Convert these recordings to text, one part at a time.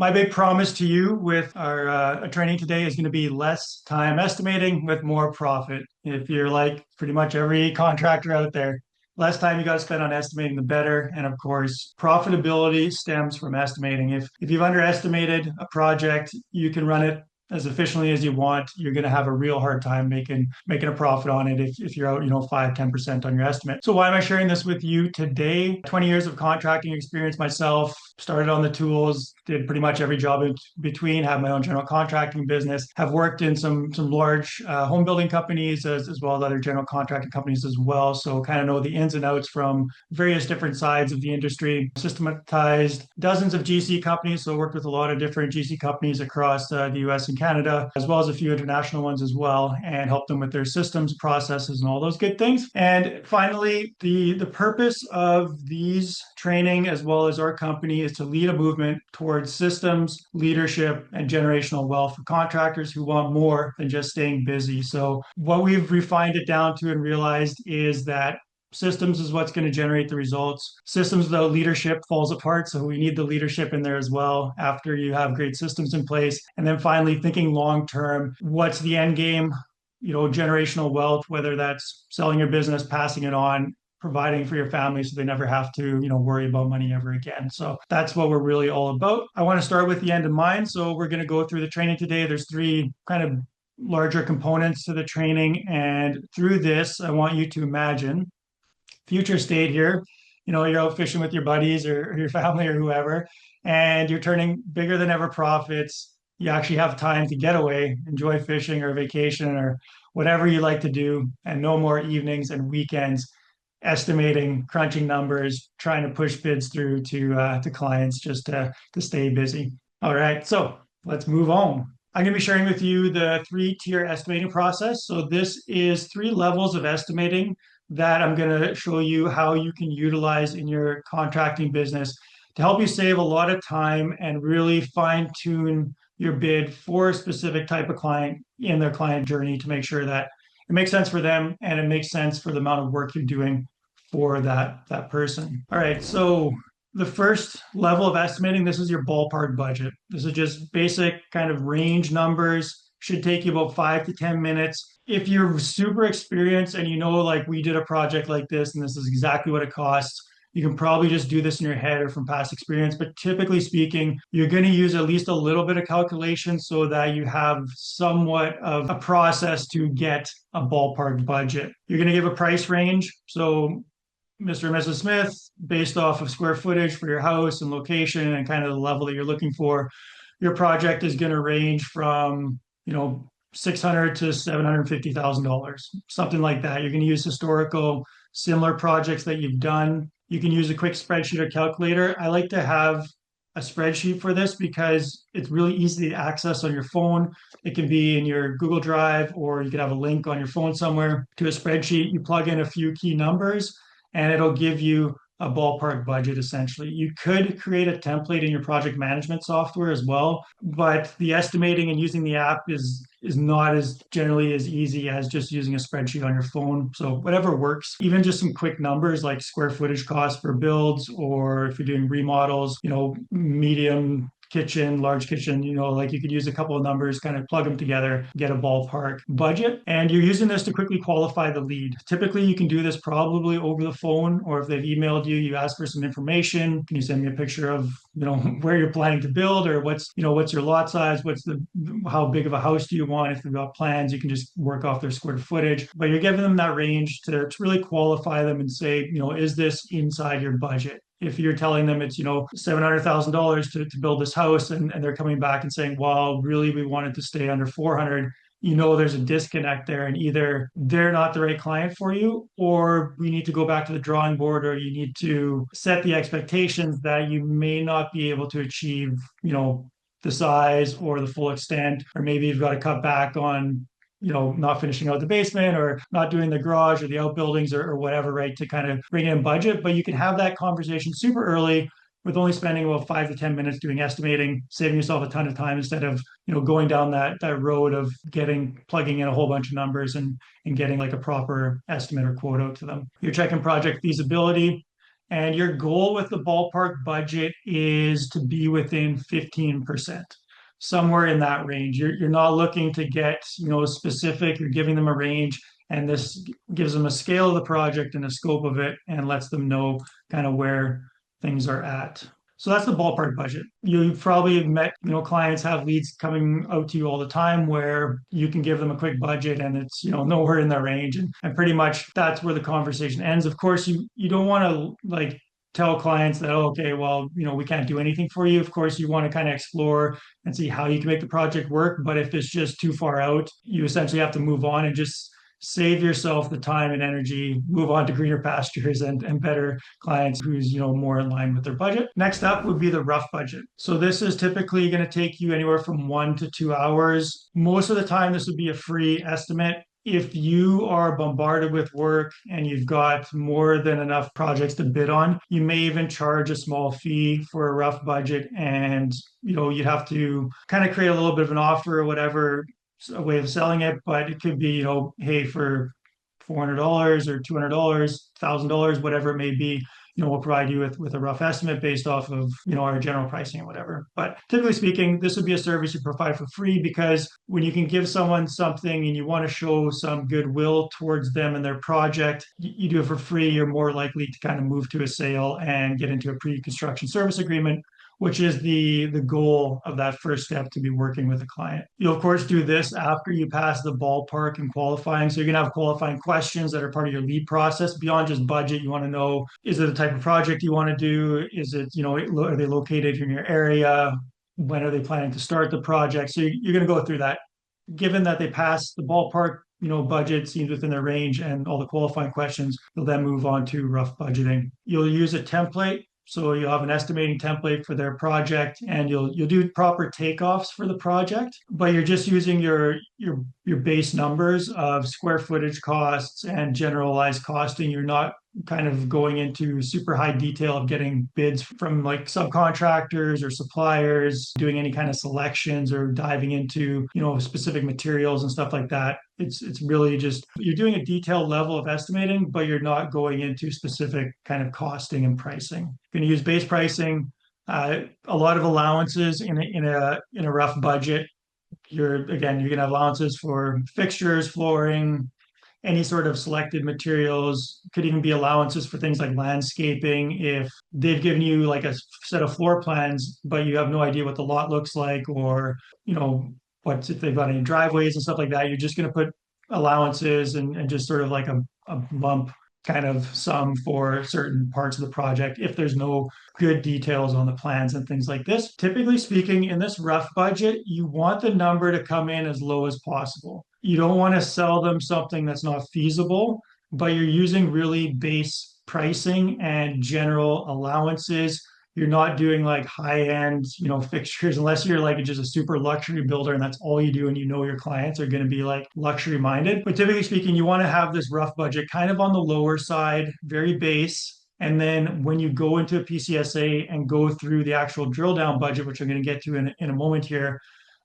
My big promise to you with our training today is going to be less time estimating with more profit. If you're like pretty much every contractor out there, less time you got to spend on estimating, the better. And of course, profitability stems from estimating. If you've underestimated a project, you can run it as efficiently as you want. You're going to have a real hard time making a profit on it if you're out, 5, 10% on your estimate. So why am I sharing this with you today? 20 years of contracting experience myself, started on the tools, did pretty much every job in between, have my own general contracting business, have worked in some large home building companies as well as other general contracting companies as well. So kind of know the ins and outs from various different sides of the industry. Systematized dozens of GC companies, so worked with a lot of different GC companies across the US and Canada, as well as a few international ones as well, and helped them with their systems, processes, and all those good things. And finally, the purpose of these training as well as our company is to lead a movement towards systems, leadership, and generational wealth for contractors who want more than just staying busy. So what we've refined it down to and realized is that systems is what's going to generate the results. Systems without leadership falls apart. So we need the leadership in there as well after you have great systems in place. And then finally, thinking long term, what's the end game? Generational wealth, whether that's selling your business, passing it on, providing for your family so they never have to, worry about money ever again. So that's what we're really all about. I want to start with the end in mind. So we're going to go through the training today. There's three kind of larger components to the training. And through this, I want you to imagine future state here. You're out fishing with your buddies or your family or whoever, and you're turning bigger than ever profits. You actually have time to get away, enjoy fishing or vacation or whatever you like to do, and no more evenings and weekends estimating, crunching numbers, trying to push bids through to clients just to stay busy. All right, so let's move on. I'm going to be sharing with you the three-tier estimating process. So this is three levels of estimating that I'm going to show you how you can utilize in your contracting business to help you save a lot of time and really fine-tune your bid for a specific type of client in their client journey to make sure that it makes sense for them and it makes sense for the amount of work you're doing for that person. All right, so the first level of estimating, this is your ballpark budget. This is just basic kind of range numbers. Should take you about 5 to 10 minutes. If you're super experienced and like we did a project like this and this is exactly what it costs, you can probably just do this in your head or from past experience. But typically speaking, you're going to use at least a little bit of calculation so that you have somewhat of a process to get a ballpark budget. You're going to give a price range. So Mr. and Mrs. Smith, based off of square footage for your house and location and kind of the level that you're looking for, your project is going to range from, $600 to $750,000, something like that. You're going to use historical, similar projects that you've done. You can use a quick spreadsheet or calculator. I like to have a spreadsheet for this because it's really easy to access on your phone. It can be in your Google Drive, or you can have a link on your phone somewhere to a spreadsheet. You plug in a few key numbers and it'll give you a ballpark budget essentially. You could create a template in your project management software as well, but the estimating and using the app is not as generally as easy as just using a spreadsheet on your phone. So whatever works, even just some quick numbers like square footage costs for builds, or if you're doing remodels, medium kitchen, large kitchen, like you could use a couple of numbers, kind of plug them together, get a ballpark budget. And you're using this to quickly qualify the lead. Typically, you can do this probably over the phone, or if they've emailed you, you ask for some information. Can you send me a picture of, where you're planning to build, or what's your lot size? How big of a house do you want? If they've got plans, you can just work off their square footage, but you're giving them that range to really qualify them and say, is this inside your budget? If you're telling them it's, $700,000 to build this house, and they're coming back and saying, well, really, we wanted to stay under 400, there's a disconnect there, and either they're not the right client for you, or we need to go back to the drawing board, or you need to set the expectations that you may not be able to achieve, the size or the full extent, or maybe you've got to cut back on not finishing out the basement or not doing the garage or the outbuildings or whatever, right, to kind of bring in budget. But you can have that conversation super early with only spending about 5 to 10 minutes doing estimating, saving yourself a ton of time instead of, going down that road of plugging in a whole bunch of numbers and getting like a proper estimate or quote out to them. You're checking project feasibility. And your goal with the ballpark budget is to be within 15%, somewhere in that range. You're not looking to get, specific. You're giving them a range, and this gives them a scale of the project and a scope of it and lets them know kind of where things are at. So that's the ballpark budget. You probably have met, clients have leads coming out to you all the time where you can give them a quick budget and it's, nowhere in their range. And pretty much that's where the conversation ends. Of course, you don't want to like tell clients that, oh, okay, well, we can't do anything for you. Of course, you want to kind of explore and see how you can make the project work. But if it's just too far out, you essentially have to move on and just save yourself the time and energy, move on to greener pastures and better clients who's, more in line with their budget. Next up would be the rough budget. So this is typically going to take you anywhere from 1 to 2 hours. Most of the time, this would be a free estimate. If you are bombarded with work and you've got more than enough projects to bid on, you may even charge a small fee for a rough budget. And, you'd have to kind of create a little bit of an offer or whatever, a way of selling it, but it could be, hey, for $400 or $200, $1,000, whatever it may be, we'll provide you with a rough estimate based off of, our general pricing or whatever. But typically speaking, this would be a service you provide for free because when you can give someone something and you want to show some goodwill towards them and their project, you do it for free, you're more likely to kind of move to a sale and get into a pre-construction service agreement, which is the goal of that first step, to be working with a client. You'll of course do this after you pass the ballpark and qualifying. So you're gonna have qualifying questions that are part of your lead process. Beyond just budget, you want to know, is it the type of project you want to do? Is it, are they located in your area? When are they planning to start the project? So you're gonna go through that. Given that they pass the ballpark, budget seems within their range and all the qualifying questions, you'll then move on to rough budgeting. You'll use a template. So you'll have an estimating template for their project and you'll do proper takeoffs for the project, but you're just using your base numbers of square footage costs and generalized costing. You're not kind of going into super high detail of getting bids from like subcontractors or suppliers, doing any kind of selections or diving into, specific materials and stuff like that. It's really just you're doing a detailed level of estimating, but you're not going into specific kind of costing and pricing. You're going to use base pricing, a lot of allowances in a rough budget. You're going to have allowances for fixtures, flooring, any sort of selected materials. Could even be allowances for things like landscaping. If they've given you like a set of floor plans, but you have no idea what the lot looks like, or, what if they've got any driveways and stuff like that, you're just going to put allowances and just sort of like a lump kind of sum for certain parts of the project if there's no good details on the plans and things like this. Typically speaking, in this rough budget, you want the number to come in as low as possible. You don't want to sell them something that's not feasible, but you're using really base pricing and general allowances. You're not doing like high-end, fixtures, unless you're like just a super luxury builder and that's all you do, and your clients are going to be like luxury minded. But typically speaking, you want to have this rough budget kind of on the lower side, very base. And then when you go into a PCSA and go through the actual drill down budget, which I'm going to get to in a moment here,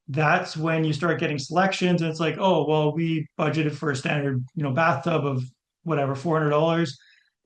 that's when you start getting selections. And it's like, oh, well, we budgeted for a standard, bathtub of whatever, $400.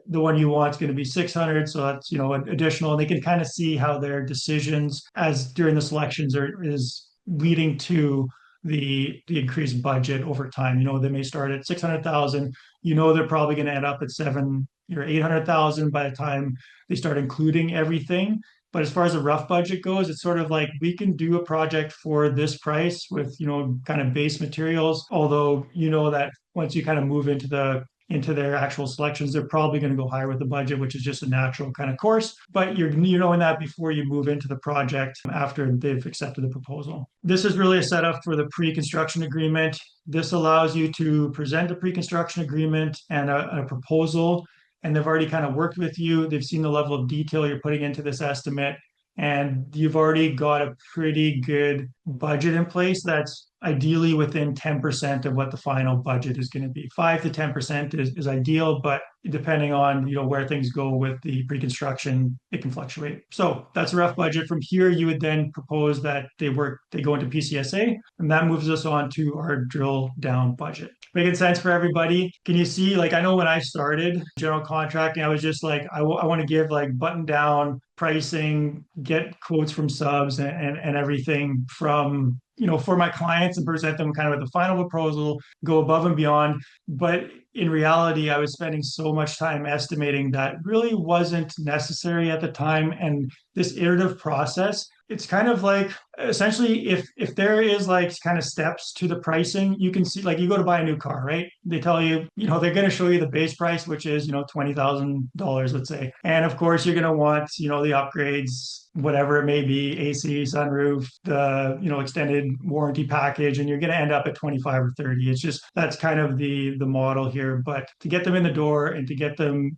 The one you want is going to be 600, so that's additional, and they can kind of see how their decisions as during the selections is leading to the increased budget over time. They may start at 600,000. They're probably going to end up at 700 or 800,000 by the time they start including everything. But as far as a rough budget goes, it's sort of like we can do a project for this price with kind of base materials, although that once you kind of move into their actual selections, they're probably going to go higher with the budget, which is just a natural kind of course. But you're knowing that before you move into the project after they've accepted the proposal. This is really a setup for the pre-construction agreement. This allows you to present a pre-construction agreement and a proposal, and they've already kind of worked with you. They've seen the level of detail you're putting into this estimate, and you've already got a pretty good budget in place that's ideally within 10% of what the final budget is going to be. 5 to 10% is ideal, but depending on where things go with the pre-construction, it can fluctuate. So that's a rough budget. From here, you would then propose that they go into PCSA, and that moves us on to our drill down budget. Making sense for everybody? Can you see, like, I know when I started general contracting, I was just like, I want to give like button down pricing, get quotes from subs and everything from for my clients and present them kind of with the final proposal, go above and beyond. But in reality, I was spending so much time estimating that really wasn't necessary at the time. And this iterative process, it's kind of like essentially if there is like kind of steps to the pricing, you can see like you go to buy a new car, right? They tell you, they're going to show you the base price, which is, $20,000, let's say. And of course, you're going to want, the upgrades, whatever it may be, AC, sunroof, the, extended warranty package, and you're going to end up at 25 or 30. It's just, that's kind of the model here. But to get them in the door and to get them,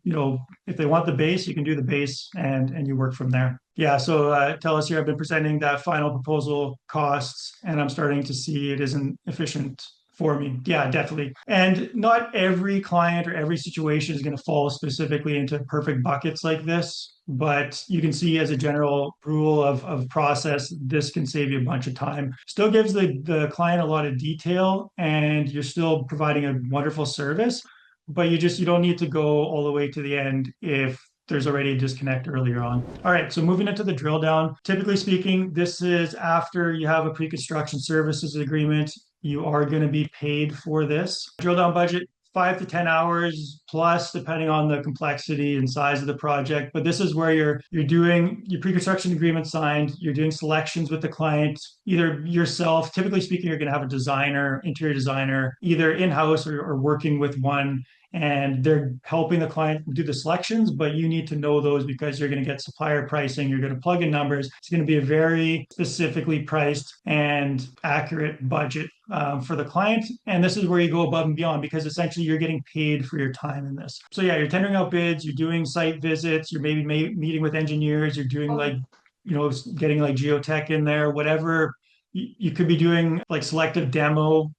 if they want the base, you can do the base and you work from there. Yeah, so tell us here, I've been presenting that final proposal costs, and I'm starting to see it isn't efficient for me. Yeah, definitely. And not every client or every situation is going to fall specifically into perfect buckets like this, but you can see as a general rule of process, this can save you a bunch of time. Still gives the client a lot of detail, and you're still providing a wonderful service, but you don't need to go all the way to the end if there's already a disconnect earlier on. All right, so moving into the drill down. Typically speaking, this is after you have a pre-construction services agreement. You are going to be paid for this. Drill down budget, 5 to 10 hours plus, depending on the complexity and size of the project. But this is where you're doing your pre-construction agreement signed, you're doing selections with the client, either yourself. Typically speaking, you're going to have a designer, interior designer, either in-house or working with one, and they're helping the client do the selections, but you need to know those because you're going to get supplier pricing, you're going to plug in numbers. It's going to be a very specifically priced and accurate budget for the client. And this is where you go above and beyond because essentially you're getting paid for your time in this. So yeah, you're tendering out bids, you're doing site visits, you're maybe meeting with engineers, you're doing like, getting like geotech in there, whatever. You could be doing like selective demo,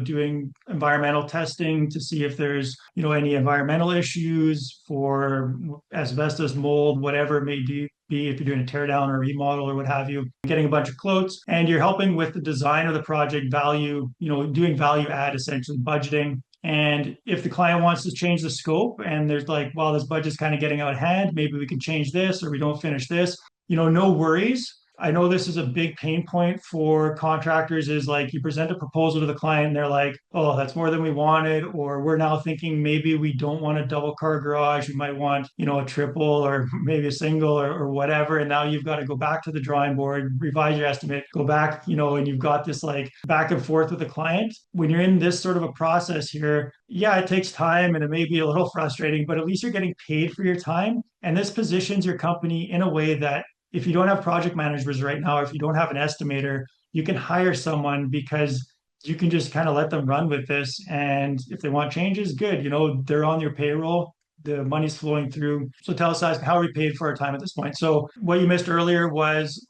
doing environmental testing to see if there's, any environmental issues for asbestos, mold, whatever it may be, if you're doing a tear down or remodel or what have you, getting a bunch of quotes, and you're helping with the design of the project value, doing value add, essentially budgeting. And if the client wants to change the scope and there's like, well, this budget's kind of getting out of hand, maybe we can change this or we don't finish this, no worries. I know this is a big pain point for contractors is like you present a proposal to the client and they're like, oh, that's more than we wanted. Or we're now thinking maybe we don't want a double car garage. We might want, a triple or maybe a single or whatever. And now you've got to go back to the drawing board, revise your estimate, go back, and you've got this like back and forth with the client. When you're in this sort of a process here, yeah, it takes time and it may be a little frustrating, but at least you're getting paid for your time. And this positions your company in a way that if you don't have project managers right now, or if you don't have an estimator, you can hire someone because you can just kind of let them run with this. And if they want changes, good. They're on your payroll. The money's flowing through. So tell us, how are we paid for our time at this point? So what you missed earlier was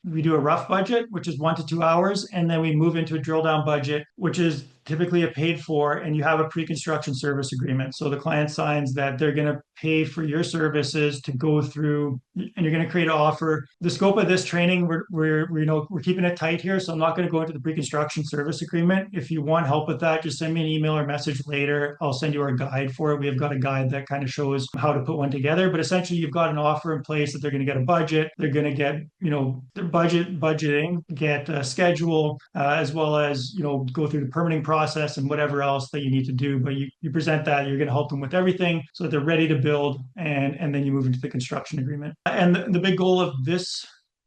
we do a rough budget, which is 1 to 2 hours, and then we move into a drill down budget, which is typically a paid for, and you have a pre-construction service agreement. So the client signs that they're going to pay for your services to go through, and you're going to create an offer. The scope of this training, we're keeping it tight here, so I'm not going to go into the pre-construction service agreement. If you want help with that, just send me an email or message later. I'll send you our guide for it. We have got a guide that kind of shows how to put one together. But essentially, you've got an offer in place that they're going to get a budget. They're going to get, their budgeting, get a schedule, as well as, go through the permitting process and whatever else that you need to do. But you present that, you're going to help them with everything so that they're ready to build, and then you move into the construction agreement. And the big goal of this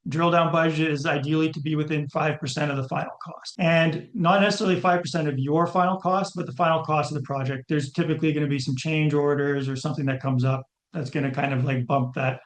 drill down budget is ideally to be within 5% of the final cost, and not necessarily 5% of your final cost, but the final cost of the project. There's typically going to be some change orders or something that comes up that's going to kind of like bump that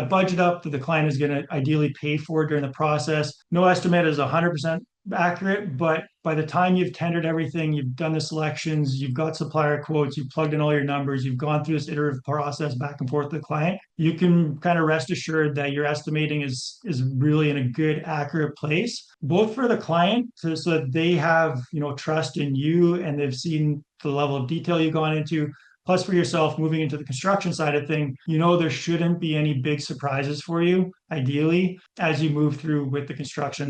budget up that the client is going to ideally pay for during the process. No estimate is 100% accurate, but by the time you've tendered everything, you've done the selections, you've got supplier quotes, you've plugged in all your numbers, you've gone through this iterative process back and forth with the client, you can kind of rest assured that your estimating is really in a good, accurate place, both for the client, so that they have, trust in you and they've seen the level of detail you've gone into. Plus, for yourself, moving into the construction side of thing, there shouldn't be any big surprises for you, ideally, as you move through with the construction.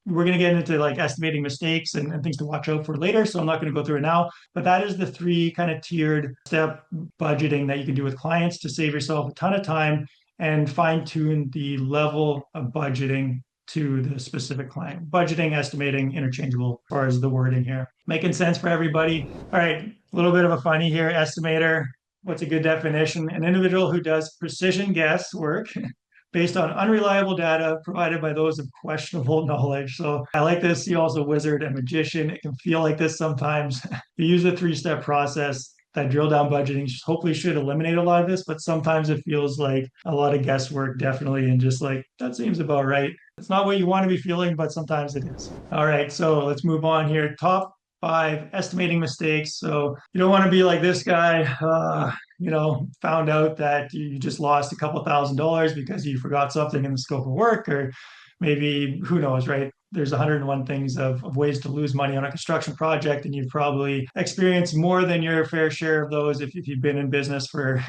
We're going to get into like estimating mistakes and things to watch out for later. So I'm not going to go through it now, but that is the three kind of tiered step budgeting that you can do with clients to save yourself a ton of time and fine tune the level of budgeting to the specific client. Budgeting, estimating, interchangeable as far as the wording here. Making sense for everybody? All right, a little bit of a funny here. Estimator, what's a good definition? An individual who does precision guesswork based on unreliable data provided by those of questionable knowledge. So I like this. See also wizard and magician. It can feel like this sometimes. You use a three-step process. That drill down budgeting hopefully should eliminate a lot of this, but sometimes it feels like a lot of guesswork, definitely, and just like that seems about right. It's not what you want to be feeling, but sometimes it is. All right, so let's move on here. Top 5 estimating mistakes. So you don't want to be like this guy, found out that you just lost a couple $1,000s because you forgot something in the scope of work, or maybe who knows, right? There's 101 things of ways to lose money on a construction project, and you've probably experienced more than your fair share of those if you've been in business for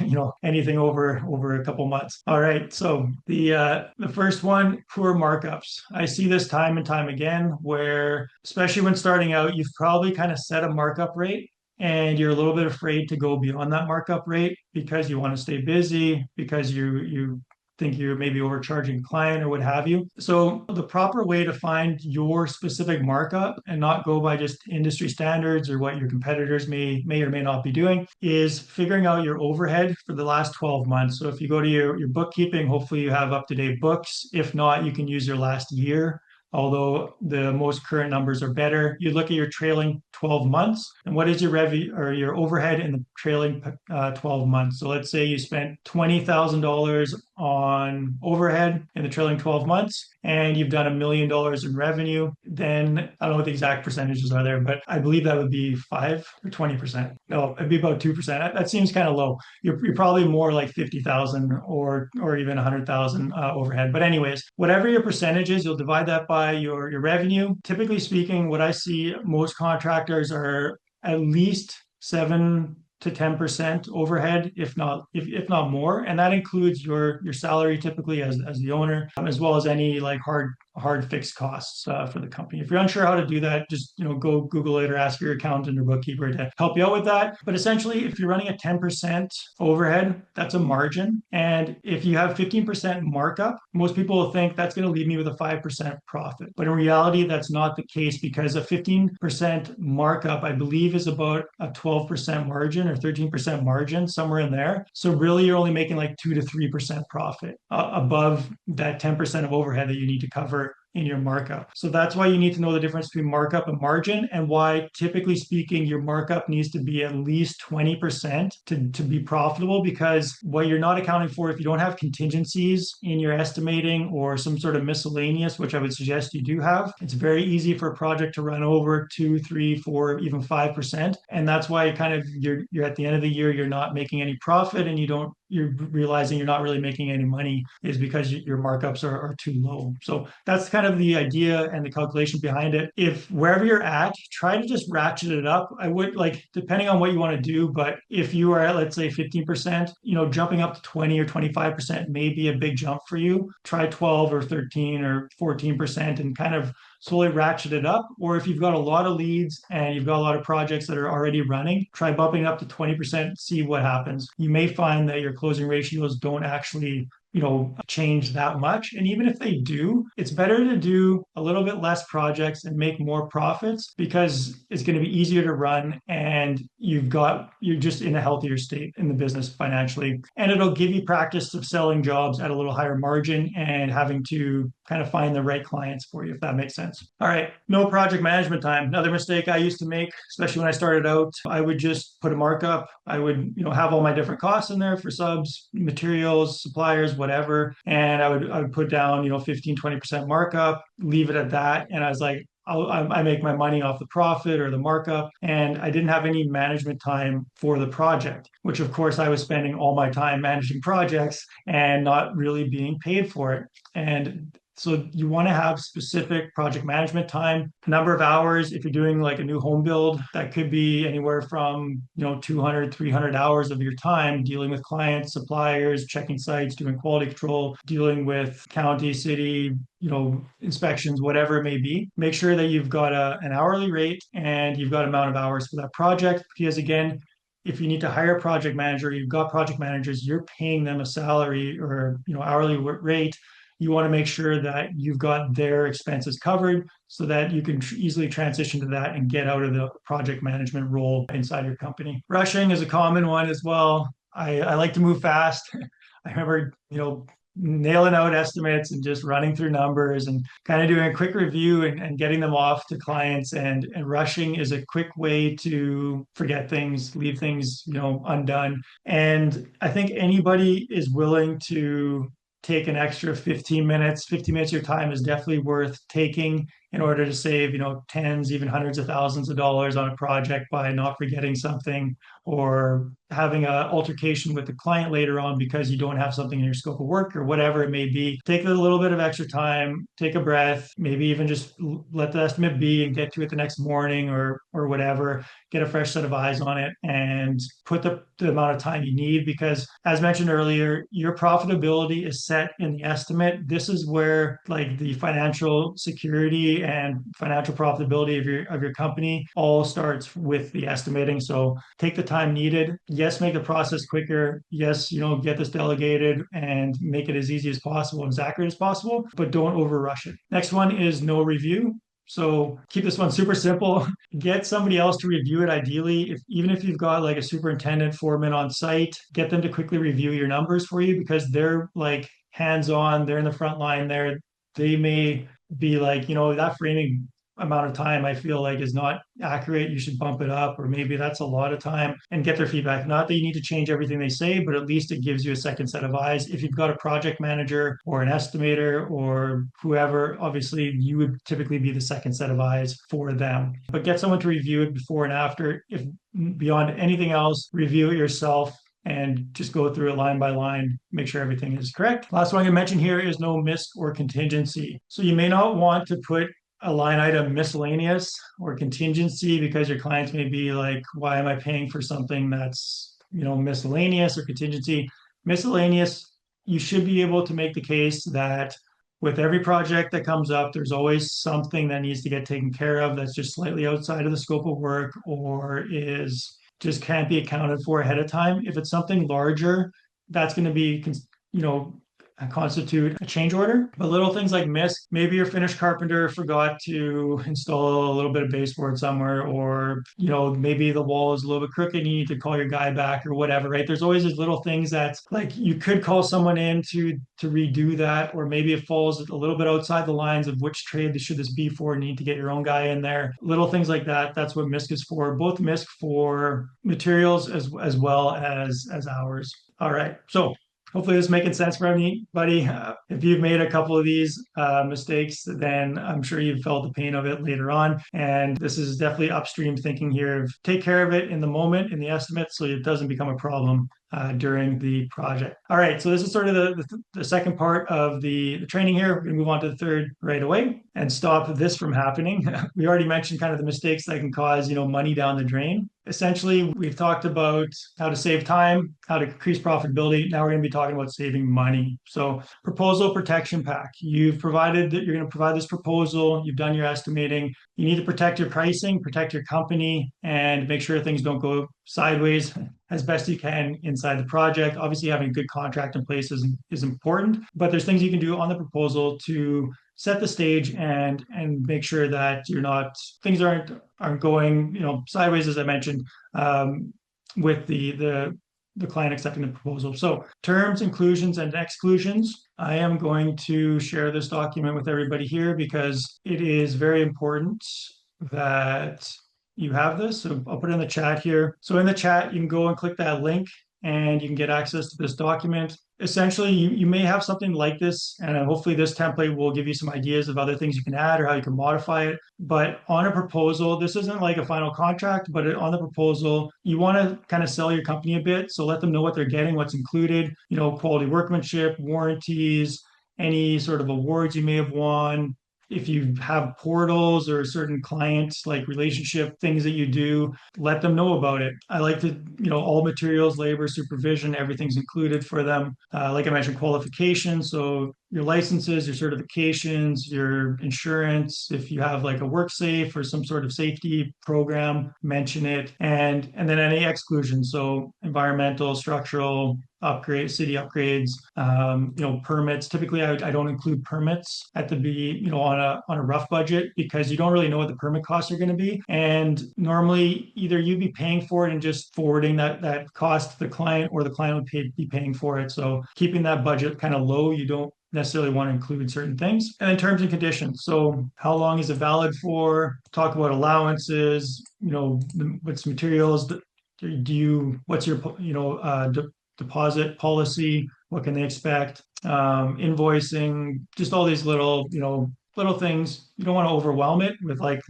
anything over a couple months. All right, so the first one, poor markups. I see this time and time again, where especially when starting out, you've probably kind of set a markup rate and you're a little bit afraid to go beyond that markup rate because you want to stay busy, because you think you're maybe overcharging a client or what have you. So the proper way to find your specific markup and not go by just industry standards or what your competitors may or may not be doing is figuring out your overhead for the last 12 months. So if you go to your bookkeeping, hopefully you have up-to-date books. If not, you can use your last year, although the most current numbers are better. You look at your trailing 12 months and what is your revenue or your overhead in the trailing 12 months. So let's say you spent $20,000 on overhead in the trailing 12 months and you've done $1 million in revenue. Then I don't know what the exact percentages are there, but I believe that would be 5 or 20%. No, it'd be about 2%. That seems kind of low. You're probably more like 50,000 or even 100,000 overhead. But anyways, whatever your percentage is, you'll divide that by your revenue. Typically speaking, what I see most contractors are at least 7 to 10% overhead, if not more, and that includes your salary typically as the owner, as well as any like hard fixed costs for the company. If you're unsure how to do that, just go Google it or ask your accountant or bookkeeper to help you out with that. But essentially, if you're running a 10% overhead, that's a margin, and if you have 15% markup, most people will think that's going to leave me with a 5% profit. But in reality, that's not the case, because a 15% markup, I believe, is about a 12% margin or 13% margin, somewhere in there. So really, you're only making like 2 to 3% profit above that 10% of overhead that you need to cover in your markup. So that's why you need to know the difference between markup and margin, and why, typically speaking, your markup needs to be at least 20% to be profitable, because what you're not accounting for, if you don't have contingencies in your estimating or some sort of miscellaneous, which I would suggest you do have, it's very easy for a project to run over 2, 3, 4, even 5%. And that's why you're at the end of the year, you're not making any profit, and you're realizing you're not really making any money, is because your markups are too low. So that's kind of the idea and the calculation behind it. If wherever you're at, try to just ratchet it up. I would, like, depending on what you want to do, but if you are at, let's say, 15%, jumping up to 20 or 25% may be a big jump for you. Try 12 or 13 or 14% and kind of slowly ratchet it up. Or if you've got a lot of leads and you've got a lot of projects that are already running, try bumping up to 20%, see what happens. You may find that your closing ratios don't actually change that much. And even if they do, it's better to do a little bit less projects and make more profits, because it's going to be easier to run and you're just in a healthier state in the business financially. And it'll give you practice of selling jobs at a little higher margin and having to kind of find the right clients for you, if that makes sense. All right, no project management time. Another mistake I used to make, especially when I started out, I would just put a markup. I would, have all my different costs in there for subs, materials, suppliers, whatever. And I would put down, 15, 20% markup, leave it at that. And I was like, I make my money off the profit or the markup, and I didn't have any management time for the project, which of course I was spending all my time managing projects and not really being paid for it. And so you want to have specific project management time, number of hours. If you're doing like a new home build, that could be anywhere from, 200, 300 hours of your time dealing with clients, suppliers, checking sites, doing quality control, dealing with county, city, inspections, whatever it may be. Make sure that you've got an hourly rate and you've got amount of hours for that project. Because again, if you need to hire a project manager, you've got project managers, you're paying them a salary or hourly rate. You want to make sure that you've got their expenses covered so that you can easily transition to that and get out of the project management role inside your company. Rushing is a common one as well. I like to move fast. I remember, nailing out estimates and just running through numbers and kind of doing a quick review and getting them off to clients. And rushing is a quick way to forget things, leave things, undone. And I think anybody is willing to take an extra 15 minutes. 15 minutes of your time is definitely worth taking in order to save, tens, even hundreds of thousands of dollars on a project by not forgetting something or having an altercation with the client later on because you don't have something in your scope of work or whatever it may be. Take a little bit of extra time, take a breath, maybe even just let the estimate be and get to it the next morning or whatever. Get a fresh set of eyes on it and put the amount of time you need because as mentioned earlier, your profitability is set in the estimate. This is where like the financial security and financial profitability of your company all starts with the estimating. So take the time needed. Yes, make the process quicker. Yes, get this delegated and make it as easy as possible, as accurate as possible, but don't over rush it. Next one is no review. So keep this one super simple. Get somebody else to review it ideally. Even if you've got like a superintendent, foreman on site, get them to quickly review your numbers for you because they're like hands-on, they're in the front line there. They may be like, that framing amount of time I feel like is not accurate. You should bump it up, or maybe that's a lot of time and get their feedback. Not that you need to change everything they say, but at least it gives you a second set of eyes. If you've got a project manager or an estimator or whoever, obviously you would typically be the second set of eyes for them. But get someone to review it before and after. If beyond anything else, review it yourself and just go through it line by line, make sure everything is correct. Last one I'm going to mention here is no misc or contingency. So you may not want to put a line item miscellaneous or contingency because your clients may be like, why am I paying for something that's, miscellaneous or contingency? Miscellaneous, you should be able to make the case that with every project that comes up, there's always something that needs to get taken care of that's just slightly outside of the scope of work or is just can't be accounted for ahead of time. If it's something larger, that's going to be, constitute a change order. But little things like misc, maybe your finished carpenter forgot to install a little bit of baseboard somewhere, or maybe the wall is a little bit crooked and you need to call your guy back or whatever, right? There's always these little things that's like you could call someone in to redo that, or maybe it falls a little bit outside the lines of which trade should this be for, need to get your own guy in there. Little things like that. That's what misc is for, both misc for materials as well as hours. All right. So hopefully this is making sense for anybody. If you've made a couple of these mistakes, then I'm sure you've felt the pain of it later on. And this is definitely upstream thinking here. Take care of it in the moment, in the estimate, so it doesn't become a problem during the project. All right, so this is sort of the second part of the training here. We're going to move on to the third right away and stop this from happening. We already mentioned kind of the mistakes that can cause, money down the drain. Essentially, we've talked about how to save time, how to increase profitability. Now we're going to be talking about saving money. So proposal protection pack. You're going to provide this proposal. You've done your estimating. You need to protect your pricing, protect your company, and make sure things don't go sideways as best you can inside the project. Obviously, having a good contract in place is important, but there's things you can do on the proposal to set the stage and make sure that things aren't going sideways, as I mentioned, with the client accepting the proposal. So terms, inclusions, and exclusions. I am going to share this document with everybody here because it is very important that you have this. So I'll put it in the chat here. So in the chat, you can go and click that link and you can get access to this document. essentially you may have something like this, and hopefully this template will give you some ideas of other things you can add or how you can modify it. But on a proposal, this isn't like a final contract, but on the proposal you want to kind of sell your company a bit, so let them know what they're getting, what's included, quality workmanship, warranties, any sort of awards you may have won. If you have portals or certain clients like relationship things that you do, let them know about it. I like to, all materials, labor, supervision, everything's included for them. Like I mentioned, qualifications. So your licenses, your certifications, your insurance. If you have like a work safe or some sort of safety program, mention it. And then any exclusions. So environmental, structural, upgrade, city upgrades, permits. Typically, I don't include permits at the be, on a rough budget because you don't really know what the permit costs are going to be. And normally, either you'd be paying for it and just forwarding that cost to the client, or the client would be paying for it. So keeping that budget kind of low, you don't necessarily want to include certain things. And then terms and conditions. So how long is it valid for? Talk about allowances. What's materials. What's your deposit policy, what can they expect, invoicing, just all these little things. You don't want to overwhelm it with like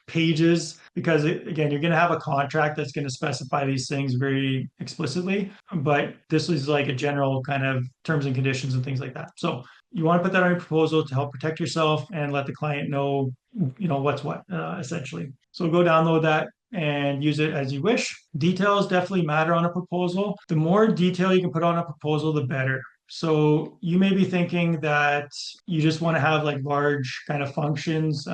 pages, because again, you're going to have a contract that's going to specify these things very explicitly, but this is like a general kind of terms and conditions and things like that. So you want to put that on your proposal to help protect yourself and let the client know what's what, essentially. So go download that and use it as you wish. Details definitely matter on a proposal. The more detail you can put on a proposal, the better. So you may be thinking that you just want to have like large kind of functions,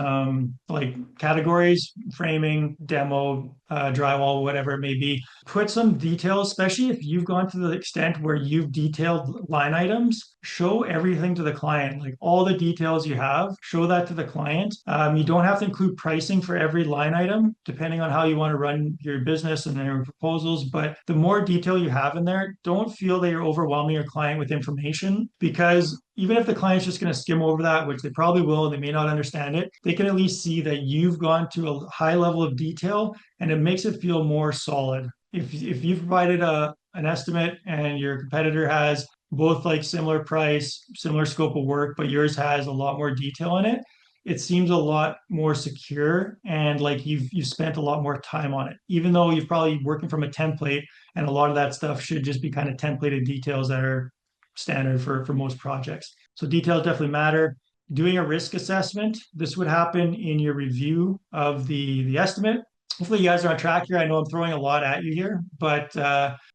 like categories, framing, demo, drywall, whatever it may be. Put some details, especially if you've gone to the extent where you've detailed line items. Show everything to the client, like all the details you have, show that to the client. You don't have to include pricing for every line item, depending on how you want to run your business and your proposals. But the more detail you have in there, don't feel that you're overwhelming your client with information, because even if the client's just going to skim over that, which they probably will, they may not understand it, they can at least see that you've gone to a high level of detail, and it makes it feel more solid. If you've provided an estimate and your competitor has both like similar price, similar scope of work, but yours has a lot more detail in it, it seems a lot more secure, and like you've spent a lot more time on it, even though you've probably working from a template, and a lot of that stuff should just be kind of templated details that are standard for most projects. So details definitely matter. Doing a risk assessment. This would happen in your review of the estimate. Hopefully you guys are on track here. I know I'm throwing a lot at you here, but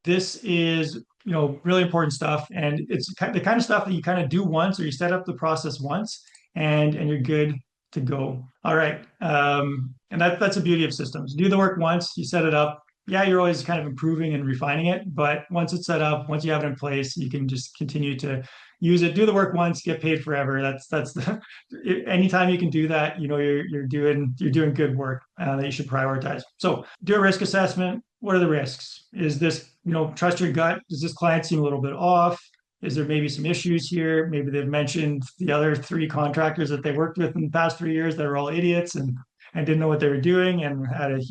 this is really important stuff, and it's the kind of stuff that you kind of do once, or you set up the process once, and you're good to go. All right, and that's the beauty of systems. Do the work once, you set it up. Yeah, you're always kind of improving and refining it, but once it's set up, once you have it in place, you can just continue to use it. Do the work once, get paid forever. That's the anytime you can do that, you're doing good work that you should prioritize. So do a risk assessment. What are the risks? Is this, trust your gut? Does this client seem a little bit off? Is there maybe some issues here? Maybe they've mentioned the other three contractors that they worked with in the past 3 years that are all idiots and didn't know what they were doing and had a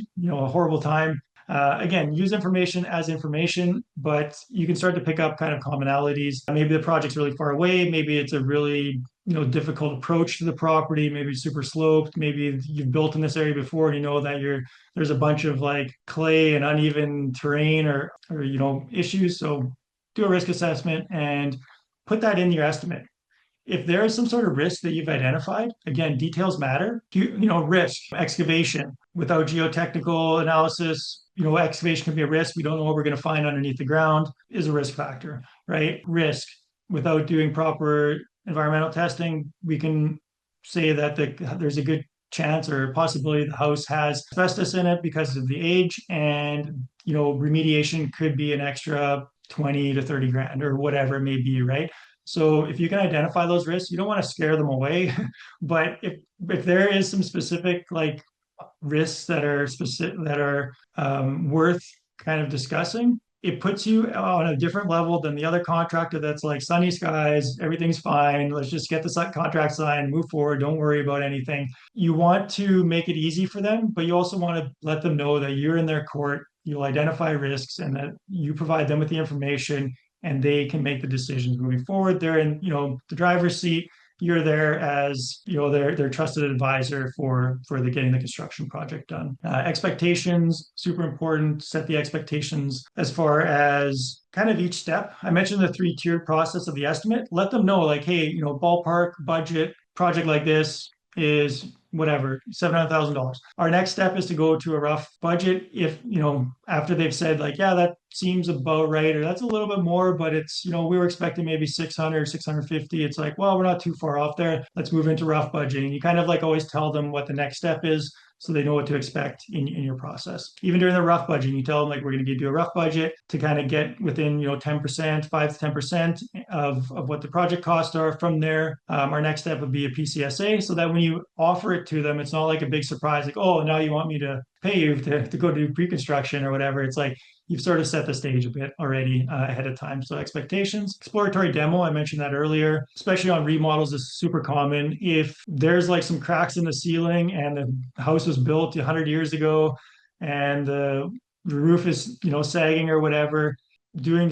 horrible time. Again, use information as information, but you can start to pick up kind of commonalities. Maybe the project's really far away. Maybe it's a really difficult approach to the property. Maybe it's super sloped. Maybe you've built in this area before and you know that there's a bunch of like clay and uneven terrain or issues. So do a risk assessment and put that in your estimate. If there is some sort of risk that you've identified, again, details matter. Risk, excavation without geotechnical analysis, excavation can be a risk. We don't know what we're going to find underneath the ground, is a risk factor, right? Risk without doing proper environmental testing, we can say that there's a good chance or possibility the house has asbestos in it because of the age, and remediation could be an extra 20 to 30 grand or whatever it may be, right? So if you can identify those risks, you don't want to scare them away, but if there is some specific like risks that are specific worth kind of discussing, it puts you on a different level than the other contractor that's like sunny skies, everything's fine, let's just get the contract signed, move forward, don't worry about anything. You want to make it easy for them, but you also want to let them know that you're in their court, you'll identify risks, and that you provide them with the information, and they can make the decisions moving forward. They're in, the driver's seat. You're there as, their trusted advisor for the getting the construction project done. Expectations, super important. Set the expectations as far as kind of each step. I mentioned the three-tiered process of the estimate. Let them know, like, hey, ballpark budget project like this is whatever, $700,000. Our next step is to go to a rough budget. If, after they've said like, yeah, that seems about right, or that's a little bit more, but it's, we were expecting maybe 600, 650. It's like, well, we're not too far off there. Let's move into rough budgeting. You kind of like always tell them what the next step is, so they know what to expect in your process. Even during the rough budgeting, you tell them like, we're going to do a rough budget to kind of get within 10%, 5 to 10% of what the project costs are. From there, our next step would be a PCSA, so that when you offer it to them, it's not like a big surprise, like, oh, now you want me to pay you to go do pre-construction or whatever. It's like you've sort of set the stage a bit already ahead of time. So expectations. Exploratory demo, I mentioned that earlier, especially on remodels, is super common. If there's like some cracks in the ceiling and the house was built 100 years ago and the roof is, sagging or whatever, doing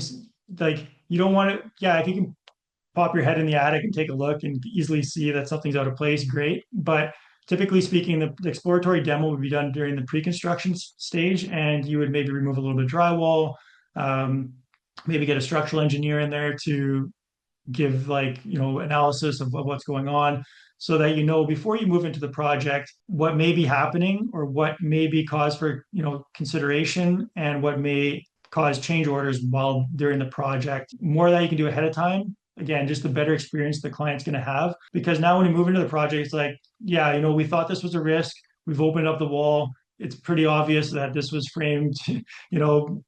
like, you don't want to, yeah, if you can pop your head in the attic and take a look and easily see that something's out of place, great. But typically speaking, the exploratory demo would be done during the pre-construction stage, and you would maybe remove a little bit of drywall, maybe get a structural engineer in there to give like, analysis of what's going on, so that before you move into the project what may be happening or what may be cause for, consideration, and what may cause change orders while during the project. More that you can do ahead of time. Again, just the better experience the client's going to have, because now when you move into the project, it's like, yeah, we thought this was a risk. We've opened up the wall. It's pretty obvious that this was framed,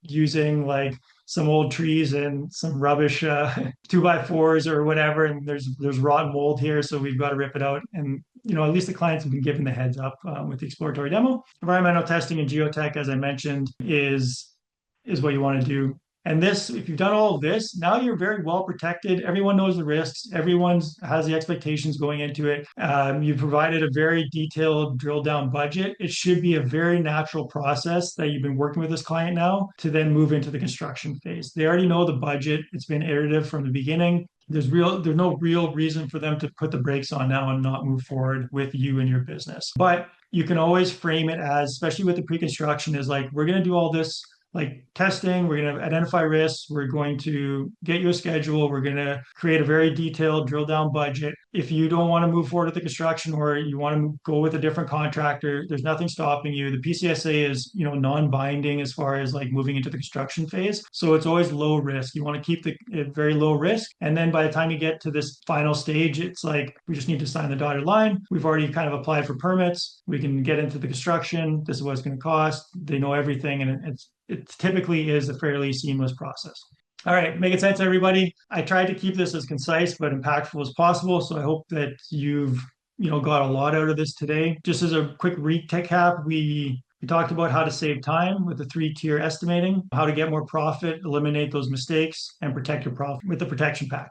using like some old trees and some rubbish 2x4s or whatever, and there's rotten mold here, so we've got to rip it out. And at least the clients have been given the heads up with the exploratory demo. Environmental testing and geotech, as I mentioned, is what you want to do. And this, if you've done all of this, now you're very well protected. Everyone knows the risks. Everyone has the expectations going into it. You've provided a very detailed drill down budget. It should be a very natural process that you've been working with this client now to then move into the construction phase. They already know the budget. It's been iterative from the beginning. There's no real reason for them to put the brakes on now and not move forward with you and your business. But you can always frame it as, especially with the pre-construction, is like, we're going to do all this like testing, we're going to identify risks, we're going to get you a schedule, we're going to create a very detailed drill down budget. If you don't want to move forward with the construction, or you want to go with a different contractor, there's nothing stopping you. The PCSA is, non-binding as far as like moving into the construction phase. So it's always low risk. You want to keep it very low risk. And then by the time you get to this final stage, it's like, we just need to sign the dotted line. We've already kind of applied for permits. We can get into the construction. This is what it's going to cost. They know everything. And it typically is a fairly seamless process. All right, making sense, everybody? I tried to keep this as concise but impactful as possible, so I hope that you've got a lot out of this today. Just as a quick recap, we talked about how to save time with the three-tier estimating, how to get more profit, eliminate those mistakes, and protect your profit with the protection pack.